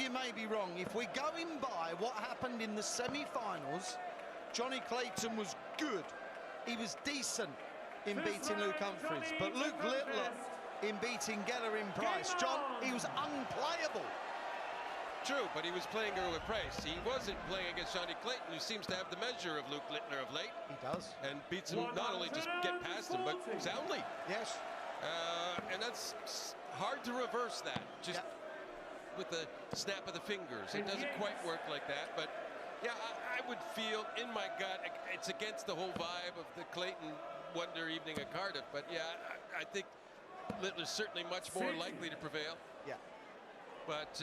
you may be wrong. If we're going by what happened in the semi-finals, Jonny Clayton was good. He was decent in beating Luke Humphries. But Luke Littler in beating Geller in Price. John, he was unplayable. True, but he was playing her with Price. He wasn't playing against Jonny Clayton, who seems to have the measure of Luke Littler of late. He does. And beats him, not only just get past him, but soundly. Yes. And that's hard to reverse that, just with the snap of the fingers. It doesn't quite work like that, but yeah, I would feel in my gut it's against the whole vibe of the Clayton Wonder Evening at Cardiff, but yeah, I think Littler's certainly much more likely to prevail. Yeah. But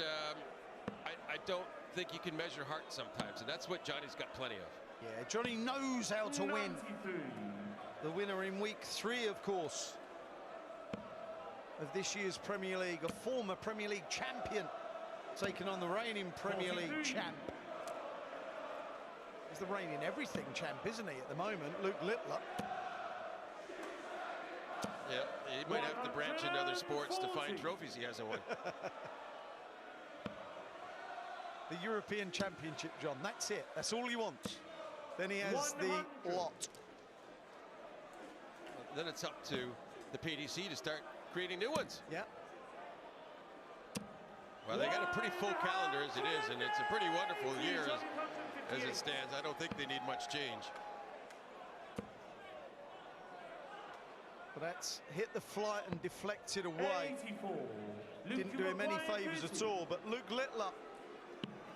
I don't think you can measure heart sometimes, and that's what Johnny's got plenty of. Yeah, Johnny knows how to win. The winner in week 3, of course, of this year's Premier League, a former Premier League champion, taking on the reigning Premier League champ. He's the reigning everything champ, isn't he, at the moment, Luke Littler? Yeah, he might have to branch into other sports to find trophies he hasn't won. The European Championship, John, that's it. That's all he wants. Then he has the lot. Then it's up to the PDC to start creating new ones. Yeah. Well, they got a pretty full calendar as it is, and it's a pretty wonderful year as it stands. I don't think they need much change. But that's hit the flight and deflected away. Didn't do him any favours at all, but Luke Littler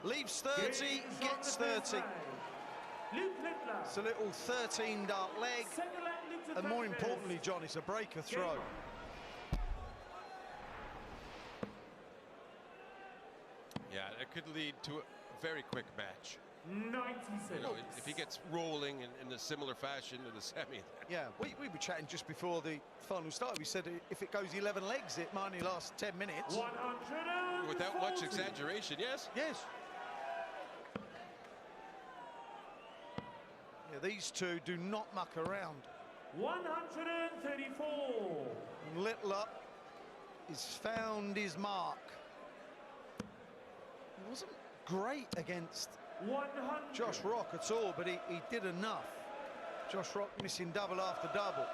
leaves 30, gets 30. It's a little 13-dart leg, and more importantly, John, it's a breaker throw. Yeah, it could lead to a very quick match. 96. You know, if he gets rolling in a similar fashion to the semi. Yeah, we were chatting just before the final started. We said if it goes 11 legs, it might only last 10 minutes. 140. Without much exaggeration, yes? Yes. Yeah, these two do not muck around. 134. And Littler has found his mark. He wasn't great against 100. Josh Rock at all, but he did enough. Josh Rock missing double after double.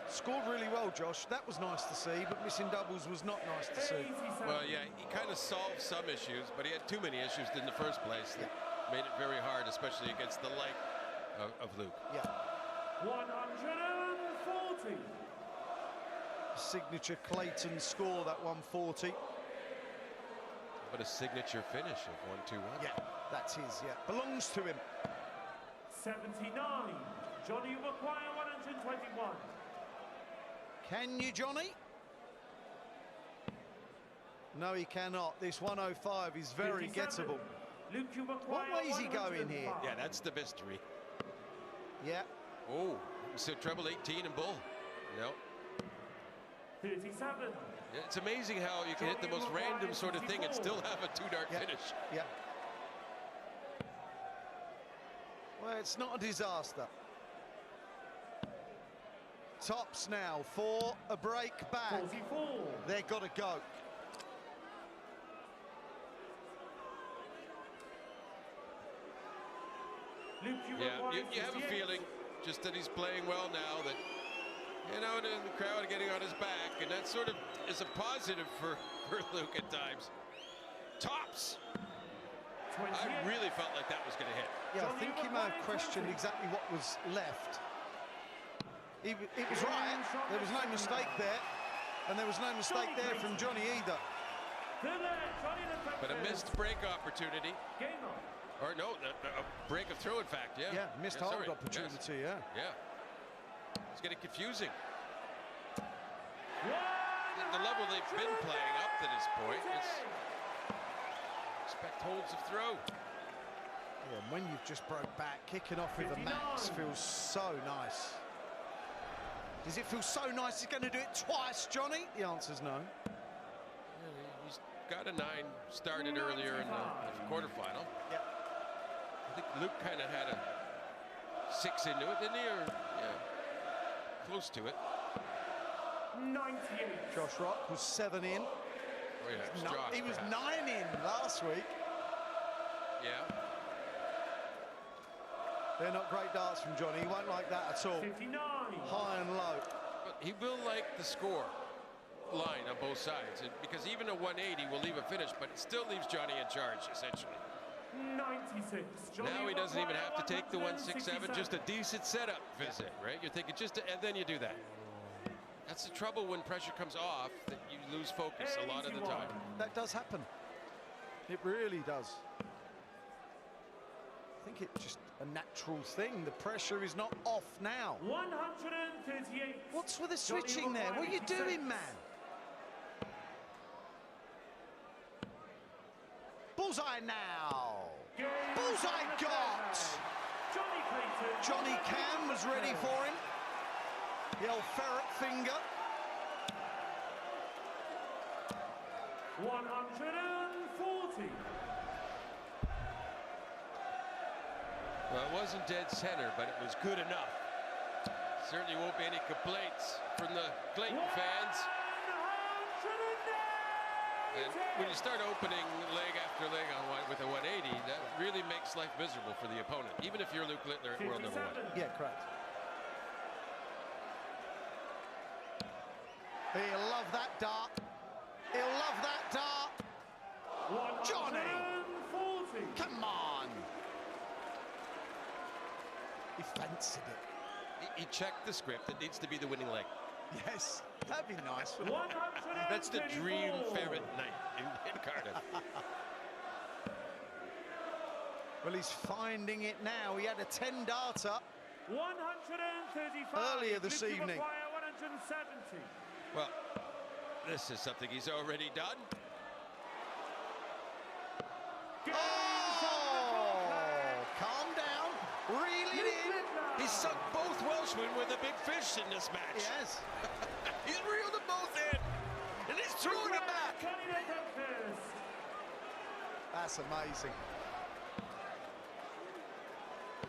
Scored really well, Josh. That was nice to see, but missing doubles was not nice to see. Well, yeah, he kind of solved some issues, but he had too many issues in the first place that made it very hard, especially against the like of Luke. Yeah. 140. Signature Clayton score, that 140. But a signature finish of 1-2-1. Yeah, that's his, yeah. Belongs to him. 79. Johnny Maguire, 121. Can you, Johnny? No, he cannot. This 105 is very 57. gettable. What way is he going here? Yeah, that's the mystery. Yeah. Oh, so treble 18 and bull. No. 37. Yeah, it's amazing how you can hit the most random sort of thing and still have a 2-dart finish. Yeah. Well, it's not a disaster. Tops now for a break back. 44. They've got to go. Yeah, you have a feeling just that he's playing well now, that, you know, and the crowd getting on his back, and that sort of is a positive for Luke at times. Tops! I really felt like that was going to hit. Yeah, I think he may have questioned exactly what was left. It was right. There was no mistake there. And there was no mistake there from Johnny either. But a missed break opportunity. Game on. Or no, a break of throw, in fact, yeah. Yeah, missed hold opportunity, yes. Yeah. It's getting confusing. The level they've been playing up to this point, expect holds of throw. Yeah, and when you've just broke back, kicking off with the max feels so nice. Does it feel so nice he's going to do it twice, Johnny? The answer's no. Yeah, he's got a 9 started earlier in the quarterfinal. Yeah. I think Luke kind of had a 6 into it, didn't he? Or, yeah, close to it. 98. Josh Rock was 7 in. Oh, yeah, it's No, dropped, he was perhaps. 9 in last week. Yeah. They're not great darts from Johnny. He won't like that at all. 59. High and low. But he will like the score line on both sides, because even a 180 will leave a finish, but it still leaves Johnny in charge, essentially. 96. Now he doesn't even have to take the 167, just a decent setup visit, right? You're thinking and then you do that. That's the trouble when pressure comes off, that you lose focus a lot of the time. That does happen. It really does. I think it's just a natural thing. The pressure is not off now. 138. What's with the switching there? What are you doing, man? Bullseye now. Bullseye got. Jonny Clayton. Johnny Cam was ready for him. The old ferret finger. 140. Well, it wasn't dead center, but it was good enough. Certainly won't be any complaints from the Clayton fans. And when you start opening leg after leg with a 180, that really makes life miserable for the opponent, even if you're Luke Littler at world #1. Yeah, correct. He'll love that dart. He'll love that dart. Johnny! 140. Come on! He fancied it. He checked the script. It needs to be the winning leg. Yes, that'd be nice. 134. That's the dream ferret night in Cardiff. Well, he's finding it now. He had a 10-darter 135. earlier this Luke evening. Maguire, 170. Well, this is something he's already done. Oh! Calm down. Reel it in. He's sunk both Welshmen with a big fish in this match. Yes. He's reeled them both in, and he's throwing them back. That's amazing.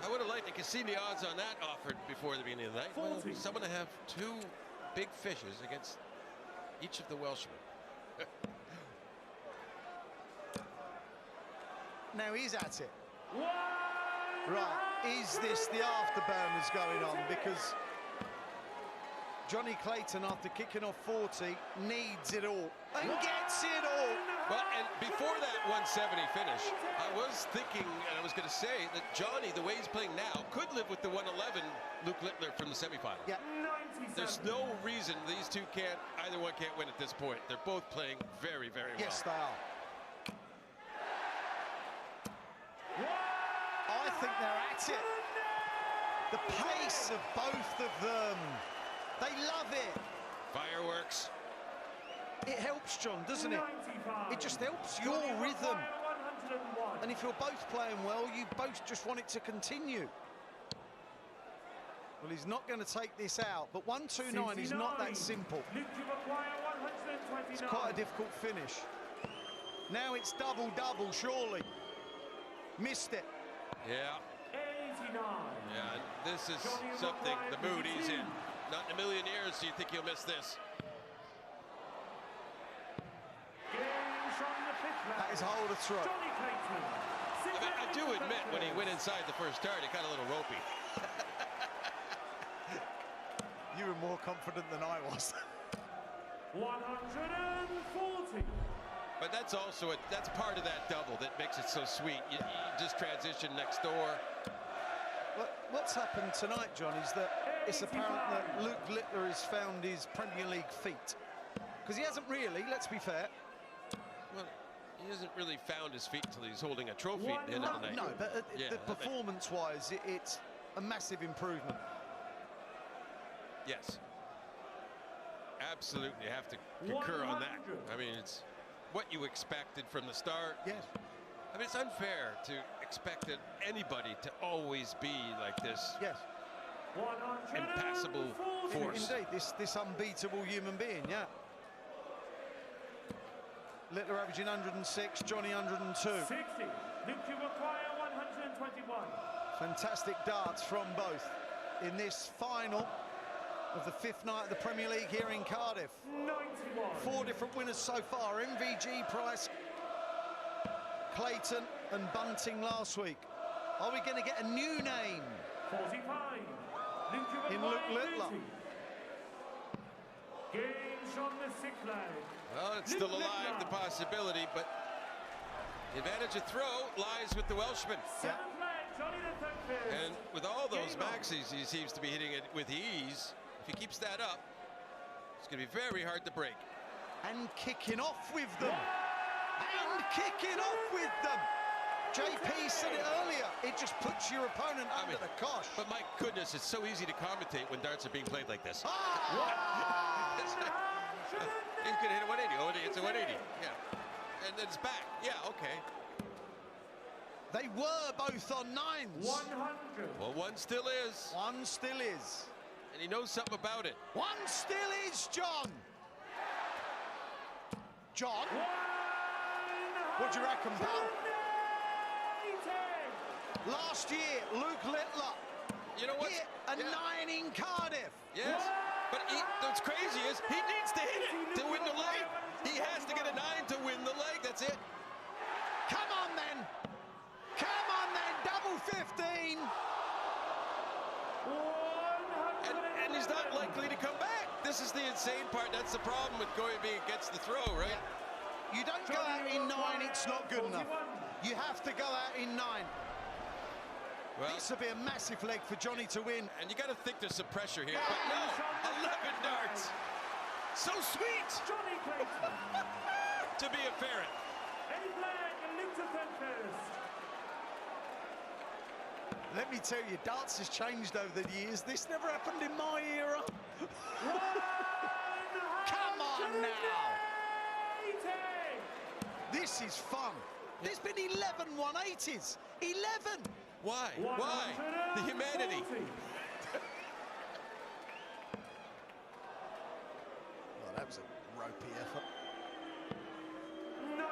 I would have liked to see the odds on that offered before the beginning of the night. Well, 40. someone to have 2 big fishes against each of the Welshmen. Now he's at it. One Right, is this the afterburners going on? Because Jonny Clayton, after kicking off 40, needs it all and gets it all. Well, and before that 170 finish, I was thinking, and I was going to say, that Johnny, the way he's playing now, could live with the 111 Luke Littler from the semifinal. Yeah. 97. There's no reason these two either one can't win at this point. They're both playing very, very well. Yes, they are. I think they're at it. The pace of both of them. They love it. Fireworks. It helps, John, doesn't it? 95. It just helps your Jonny rhythm. Maguire, 101. And if you're both playing well, you both just want it to continue. Well, he's not going to take this out, but 129 is not that simple. Luke Maguire, 129. It's quite a difficult finish. Now it's double-double, surely. Missed it. Yeah. 89. Yeah, and this is Jonny something, Maguire, the mood he's in. 52. Not in a million years do you think he'll miss this. Games on the fifth That leg. is hold a throw. Jonny Clayton. I do admit, when he went inside the first start, it got a little ropey. You were more confident than I was. 140. But that's also that's part of that double that makes it so sweet. You just transition next door. What's happened tonight, John, is that it's apparent that Luke Littler has found his Premier League feet. Because he hasn't really, let's be fair. Well, he hasn't really found his feet until he's holding a trophy at the end of the night. No, but Yeah, the performance-wise, it's a massive improvement. Yes. Absolutely have to concur on that. I mean, it's what you expected from the start. Yes. I mean, it's unfair to expect that anybody to always be like this Yes. impassable 140. force. Indeed, this unbeatable human being, yeah. Littler averaging 106, Johnny 102. 60. Luke Maguire, 121. Fantastic darts from both in this final of the 5th night of the Premier League here in Cardiff. 91. 4 different winners so far: MVG, Price, Clayton and Bunting last week. Are we going to get a new name 45. in Luke Littler? Games on the 6th leg. Well, it's still alive, the possibility, but the advantage of throw lies with the Welshman. 7th leg, Jonny Clayton. And with all those maxis, he seems to be hitting it with ease. If he keeps that up, it's going to be very hard to break. And kicking off with them. And kicking off with them. JP said it earlier. It just puts your opponent under the cosh. But my goodness, it's so easy to commentate when darts are being played like this. Ah! He's going to hit a 180. Oh, it's a 180. Yeah. And then it's back. Yeah, okay. They were both on 9s. 100. Well, one still is. One still is. And he knows something about it. One still is, John. John, what do you reckon, pal? Last year, Luke Littler You know what? hit a 9 in Cardiff. Yes. But what's crazy is he needs to hit it to win the leg. He has to get a 9 to win the leg. That's it. Come on, then. Come on, then. Double 15. And he's not likely to come back. This is the insane part. That's the problem with being against the throw, right? You don't go out in 9, it's not good enough. You have to go out in 9. Well, This will be a massive leg for Jonny to win. and you got to think there's some pressure here. But no, 11 darts. So sweet Jonny Clayton. to be a ferret. 8th leg, Luke Littler. Let me tell you, darts has changed over the years. This never happened in my era. Come on now. This is fun. There's been 11 180s. 11. Why? Why? The humanity. Well, that was a ropey effort. 90.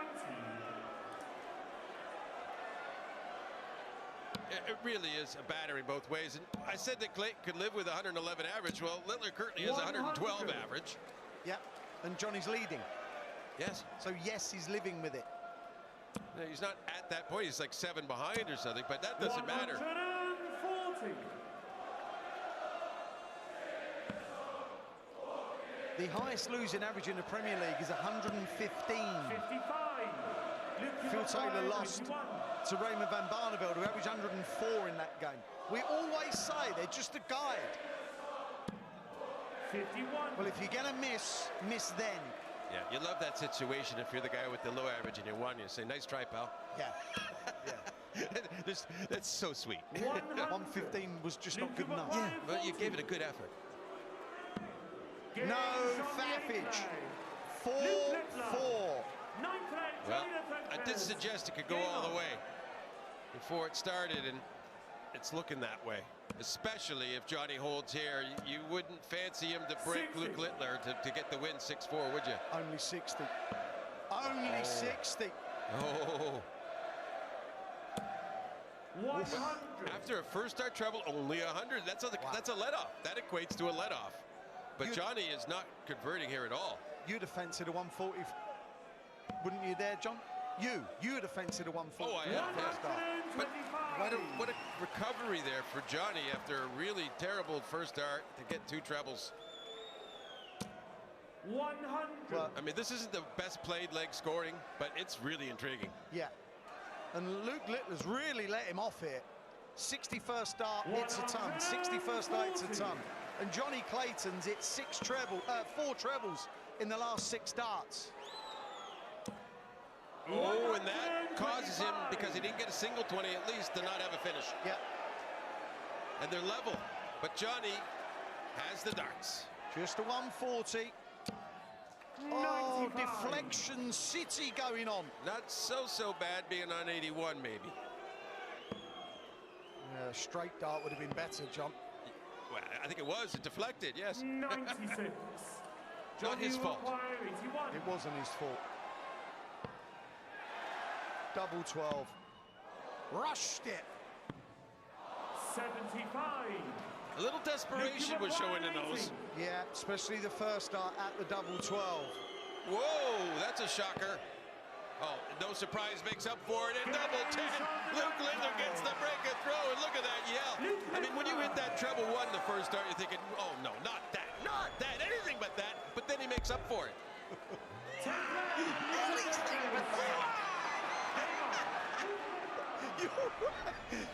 It really is a battering both ways. And I said that Clayton could live with 111 average. Well, Littler currently has 112 average. Yeah, and Jonny's leading. Yes. So yes, he's living with it. No, he's not at that point. He's like 7 behind or something, but that doesn't matter. 140. The highest losing average in the Premier League is 115. 55. Phil Taylor lost to Raymond van Barneveld, who averaged 104 in that game. We always say they're just a guide. 51. Well, if you're going to miss then. Yeah, you love that situation if you're the guy with the low average and you won. You say, nice try, pal. Yeah, yeah. That's so sweet. 115 was just not good enough. Yeah, but you gave it a good effort. No faffage. 4-4. Well, I did suggest it could go all the way before it started, and it's looking that way. Especially if Jonny holds here, you wouldn't fancy him to break 60. Luke Littler to get the win 6-4, would you? Only 60. Only 60. Oh. 100. After a first start treble, only 100. That's a let-off. That equates to a let-off. But Jonny is not converting here at all. You'd have fancied a 140, wouldn't you there, John? You'd have fancied a 140. Oh, I have. Yeah. But what a recovery there for Jonny after a really terrible first start to get 2 trebles. 100. Well, I mean, this isn't the best played leg scoring, but it's really intriguing. yeah. And Luke Littler's really let him off here. 61st start, hits a ton. 61st start, hits a ton. And Jonny Clayton's hit 4 trebles in the last 6 starts. Oh, and that causes him, because he didn't get a single 20 at least, to not have a finish. Yeah. And they're level. But Jonny has the darts. Just a 140. Oh, deflection city going on. Not so bad being on 81, maybe. Yeah, straight dart would have been better, John. Well, I think it was. It deflected, yes. 96. Not his fault. It wasn't his fault. Double 12. Rushed it. 75. A little desperation was showing in those. Yeah, especially the first start at the double 12. Whoa, that's a shocker. Oh, no surprise makes up for it. And double 10. Luke Littler gets the break of throw, and look at that yell. I mean, when you hit that treble one the first start, you're thinking, oh no, not that, anything but that. But then he makes up for it.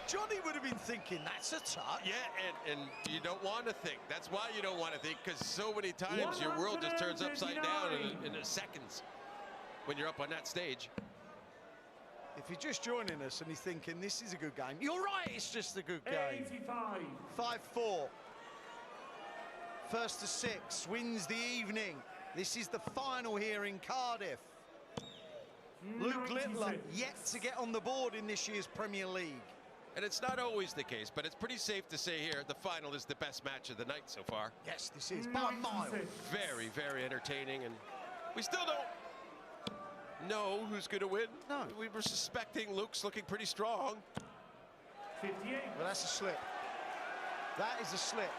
Jonny would have been thinking, that's a touch. Yeah, and you don't want to think. That's why you don't want to think, because so many times your world just turns upside down in seconds when you're up on that stage. If you're just joining us and you're thinking, this is a good game, you're right, it's just a good game. 85. 5-4. First to 6, wins the evening. This is the final here in Cardiff. Luke Littler yet to get on the board in this year's Premier League. And it's not always the case, but it's pretty safe to say here the final is the best match of the night so far. Yes, this is by a mile. Very, very entertaining, and we still don't know who's going to win. No. We were suspecting Luke's looking pretty strong. 58. Well, that's a slip. That is a slip.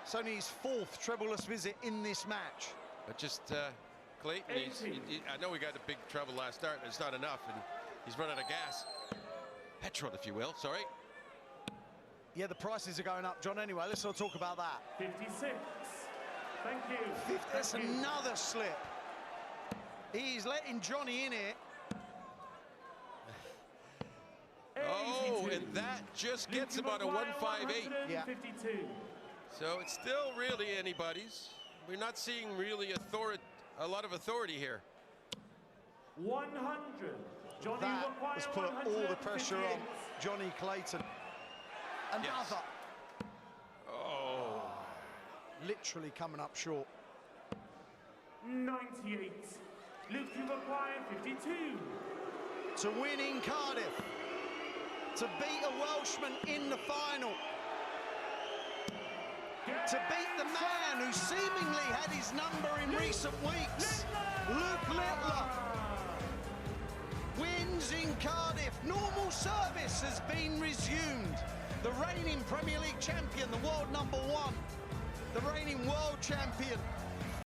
It's only his 4th trebleless visit in this match. But just Clayton, I know we got a big trouble last start, and it's not enough, and he's run out of gas. Petrol, if you will, sorry. Yeah, the prices are going up, John, anyway. Let's not talk about that. 56. Thank you. That's another slip. He's letting Jonny in here. Oh, and that just gets him on a 158. Yeah. So it's still really anybody's. We're not seeing really a lot of authority here. 100. Jonny That has put all the pressure on Jonny Clayton. Another. Yes. Oh. Literally coming up short. 98. Luke, you require 52. To win in Cardiff. To beat a Welshman in the final. To beat the man who seemingly had his number in recent weeks. Luke Littler wins in Cardiff. Normal service has been resumed. The reigning Premier League champion, the world #1, the reigning world champion,